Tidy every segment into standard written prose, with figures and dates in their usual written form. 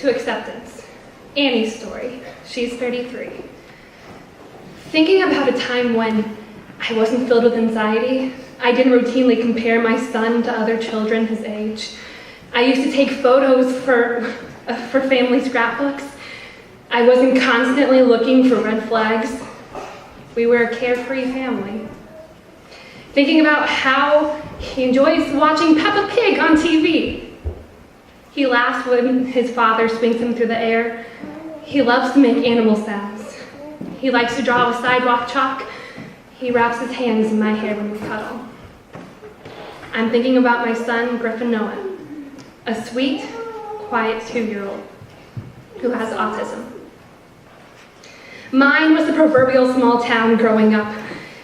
to acceptance. Annie's story. She's 33. Thinking about a time when I wasn't filled with anxiety, I didn't routinely compare my son to other children his age. I used to take photos for family scrapbooks. I wasn't constantly looking for red flags. We were a carefree family. Thinking about how he enjoys watching Peppa Pig on TV. He laughs when his father swings him through the air. He loves to make animal sounds. He likes to draw with sidewalk chalk. He wraps his hands in my hair when we cuddle. I'm thinking about my son, Griffin Noah, a sweet, quiet 2-year-old who has autism. Mine was the proverbial small town growing up.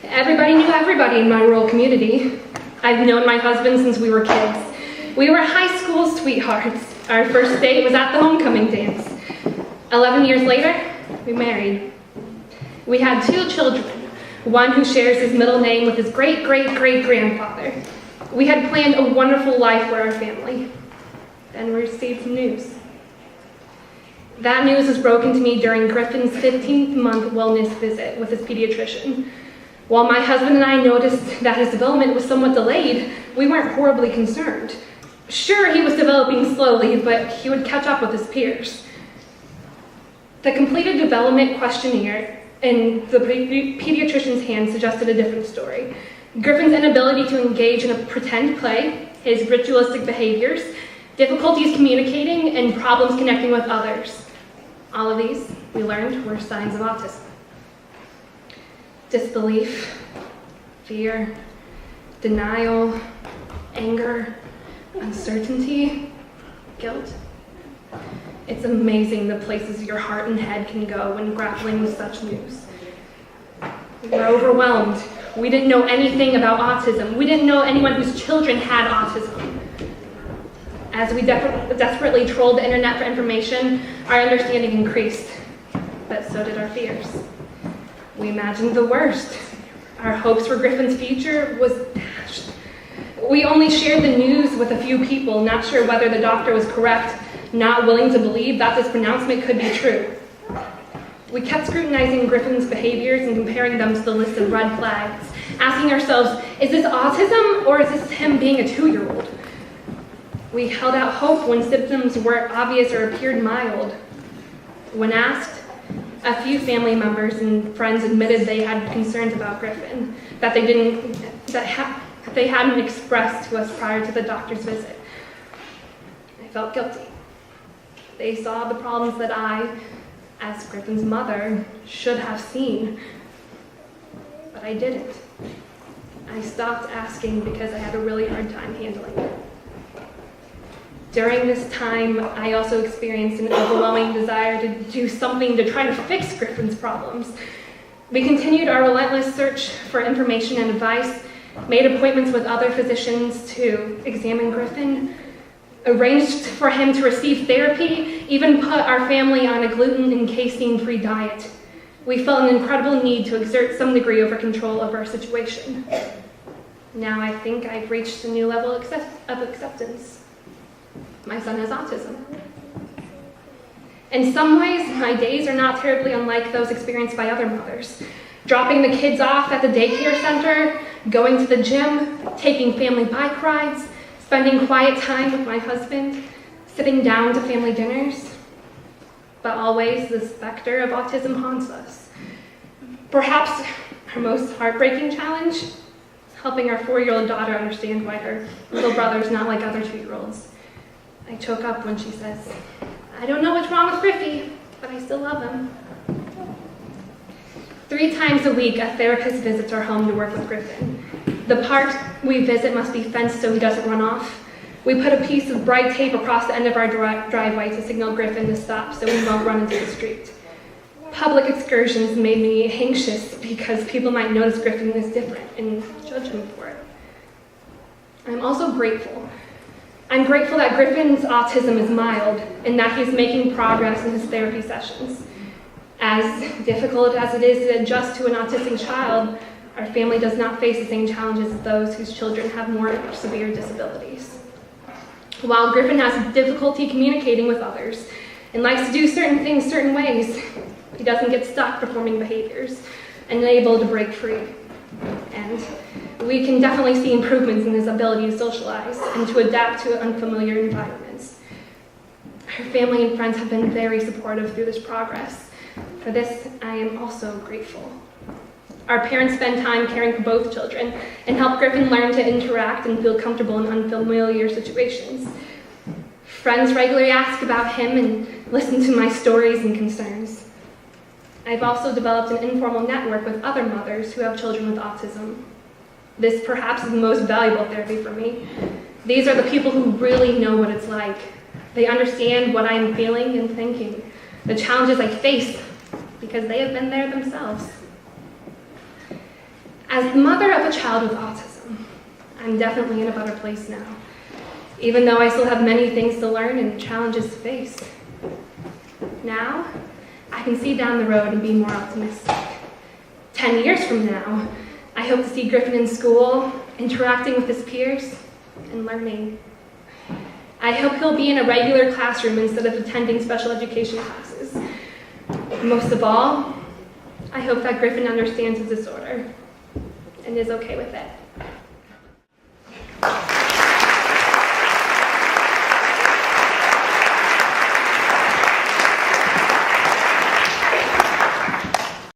Everybody knew everybody in my rural community. I've known my husband since we were kids. We were high school sweethearts. Our first date was at the homecoming dance. 11 years later, we married. We had 2 children, one who shares his middle name with his great-great-great-grandfather. We had planned a wonderful life for our family. Then we received news. That news was broken to me during Griffin's 15th-month wellness visit with his pediatrician. While my husband and I noticed that his development was somewhat delayed, we weren't horribly concerned. Sure, he was developing slowly, but he would catch up with his peers. The completed development questionnaire in the pediatrician's hand suggested a different story. Griffin's inability to engage in a pretend play, his ritualistic behaviors, difficulties communicating, and problems connecting with others. All of these, we learned, were signs of autism. Disbelief, fear, denial, anger, uncertainty, guilt. It's amazing the places your heart and head can go when grappling with such news. We were overwhelmed. We didn't know anything about autism. We didn't know anyone whose children had autism. As we desperately trolled the internet for information, our understanding increased, but so did our fears. We imagined the worst. Our hopes for Griffin's future was dashed. We only shared the news with a few people, not sure whether the doctor was correct, not willing to believe that this pronouncement could be true. We kept scrutinizing Griffin's behaviors and comparing them to the list of red flags, asking ourselves, is this autism or is this him being a 2-year-old? We held out hope when symptoms weren't obvious or appeared mild. When asked, a few family members and friends admitted they had concerns about Griffin that they hadn't expressed to us prior to the doctor's visit. I felt guilty. They saw the problems that I, as Griffin's mother, should have seen, but I didn't. I stopped asking because I had a really hard time handling it. During this time, I also experienced an overwhelming desire to do something to try to fix Griffin's problems. We continued our relentless search for information and advice, made appointments with other physicians to examine Griffin, arranged for him to receive therapy, even put our family on a gluten and casein-free diet. We felt an incredible need to exert some degree of control over our situation. Now I think I've reached a new level of acceptance. My son has autism. In some ways, my days are not terribly unlike those experienced by other mothers. Dropping the kids off at the daycare center, going to the gym, taking family bike rides, spending quiet time with my husband, sitting down to family dinners. But always the specter of autism haunts us. Perhaps our most heartbreaking challenge is helping our 4-year-old daughter understand why her little brother is not like other 2-year-olds. I choke up when she says, I don't know what's wrong with Griffy, but I still love him. 3 times a week, a therapist visits our home to work with Griffin. The part we visit must be fenced so he doesn't run off. We put a piece of bright tape across the end of our driveway to signal Griffin to stop so we won't run into the street. Public excursions made me anxious because people might notice Griffin is different and judge him for it. I'm also grateful. I'm grateful that Griffin's autism is mild and that he's making progress in his therapy sessions. As difficult as it is to adjust to an autistic child, our family does not face the same challenges as those whose children have more severe disabilities. While Griffin has difficulty communicating with others, and likes to do certain things certain ways. He doesn't get stuck performing behaviors and able to break free. And we can definitely see improvements in his ability to socialize and to adapt to unfamiliar environments. Our family and friends have been very supportive through this progress. For this, I am also grateful. Our parents spend time caring for both children and help Griffin learn to interact and feel comfortable in unfamiliar situations. Friends regularly ask about him and listen to my stories and concerns. I've also developed an informal network with other mothers who have children with autism. This perhaps is the most valuable therapy for me. These are the people who really know what it's like. They understand what I am feeling and thinking, the challenges I face, because they have been there themselves. As the mother of a child with autism, I'm definitely in a better place now, even though I still have many things to learn and challenges to face. Now, I can see down the road and be more optimistic. 10 years from now, I hope to see Griffin in school, interacting with his peers, and learning. I hope he'll be in a regular classroom instead of attending special education classes. Most of all, I hope that Griffin understands his disorder and is okay with it.